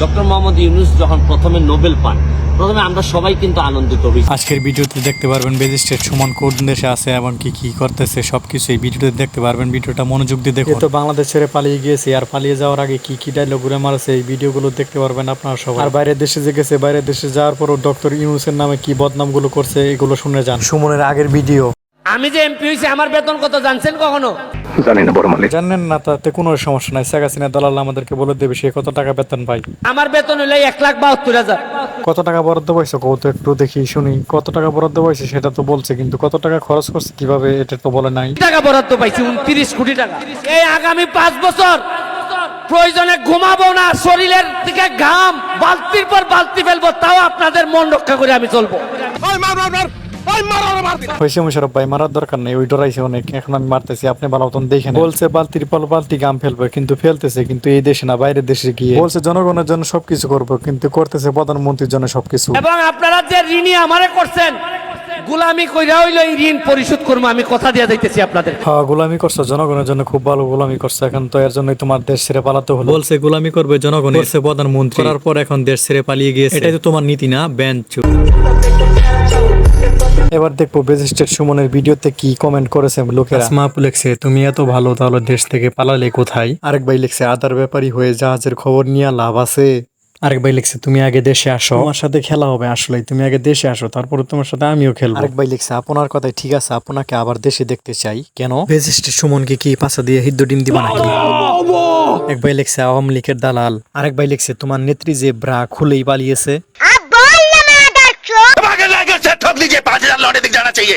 Doctor Mohammad Yunus যখন প্রথমে Nobel পান, প্রথমে আমরা সবাই কিন্তু আনন্দিত হই। আজকের ভিডিওতে দেখতে পারবেন ম্যাজিস্ট্রেট সুমন কোন দেশে আছে এবং কি করতেছে সবকিছু এই ভিডিওতে দেখতে পারবেন। ভিডিওটা মনোযোগ দিয়ে দেখুন। তো বাংলাদেশ ছেড়ে পালিয়ে গিয়েছে, আর পালিয়ে যাওয়ার আগে কি ডায়লগ ঘুরে মারছে এই ভিডিওগুলো দেখতে পারবেন আপনারা সবাই। আর বাইরের দেশে যে গেছে, বাইরের দেশে যাওয়ার পরও ডক্টর ইউনূসের নামে কি বদনামগুলো করছে এগুলো শুনে যান। সুমনের আগের ভিডিও। আমি যে এমপি হয়েছি আমার বেতন কত জানছেন কখনো? জানি না বড় মালিক। জানেন না, তাতে কোনো সমস্যা নাই। শেখ হাসিনা দালাল আমাদেরকে বলে দেবে সে কত টাকা বেতন পায়। আমার বেতন হলো 1,72,000। কত টাকা বরাদ্দ পাইছো কত একটু দেখি শুনি। কত টাকা বরাদ্দ পাইছে সেটা তো বলছে, কিন্তু কত টাকা খরচ করছে কিভাবে এটা তো বলে নাই। টাকা বরাদ্দ পাইছি 29 কোটি টাকা। এই আগামী 5 বছর প্রয়োজনে ঘুমাবো না, শরীরের থেকে ঘাম বালতির পর বালতি ফেলবো, তাও আপনাদের মন রক্ষা করে আমি চলবো। হয়েছে মুশারফ ভাই, মারার দরকার নেই, ওই ডরাইছে অনেক। এখন আমি মারতেছি, আপনি ভালো মতন দেখেন। বলছে বালতির পর বালতি গাম ফেলবে, কিন্তু ফেলতেছে কিন্তু এই দেশে না, বাইরের দেশে গিয়ে। বলছে জনগণের জন্য সবকিছু করবো, কিন্তু করতেছে প্রধানমন্ত্রীর জন্য সবকিছু। এবং আপনারা যে ঋণী আমারে করছেন, গোলামি কইরা হইলো এই ঋণ পরিশোধ করবো, আমি কথা দিয়ে যাইতেছি আপনাদের। হ্যাঁ, গোলামি করছো জনগণের জন্য, খুব ভালো গোলামি করছো। এখন তো এর জন্যই তোমার দেশ ছেড়ে পালাতে হলো। বলছে গোলামি করবে জনগণ, বলছে প্রধানমন্ত্রী, করার পর এখন দেশ ছেড়ে পালিয়ে গিয়েছে। এটাই তো তোমার নীতি না, বেঞ্চ। এবার দেখবো ম্যাজিস্ট্রেট সুমনের ভিডিওতে কি কমেন্ট করেছে লোকেরা। আসমা আপু লিখছে, তুমি এত ভালো, তাহলে দেশ থেকে পালালে কোথায়? আরেক ভাই লিখছে, আদার ব্যাপারী হয়ে জাহাজের খবর নিয়ে লাভ আছে। আরেক ভাই লিখছে, তুমি আগে দেশে আসো, তোমার সাথে খেলা হবে। আসলে তুমি আগে দেশে আসো, তারপরে তোমার সাথে আমিও খেলবো। আরেক ভাই লিখছে, আপনার কথাই ঠিক আছে, আপনাকে আবার দেশে দেখতে চাই। কেন? ম্যাজিস্ট্রেট সুমনকে কি পাশা দিয়ে হিদ্দ ডিম দিবা নাকি? এক ভাই লিখছে, আওয়ামী লীগের দালাল। আরেক ভাই লিখছে, তোমার নেত্রী যে ব্রা খুলেই পালিয়েছে। ठग लीजिए 5,000 लौटे दिख जाना चाहिए।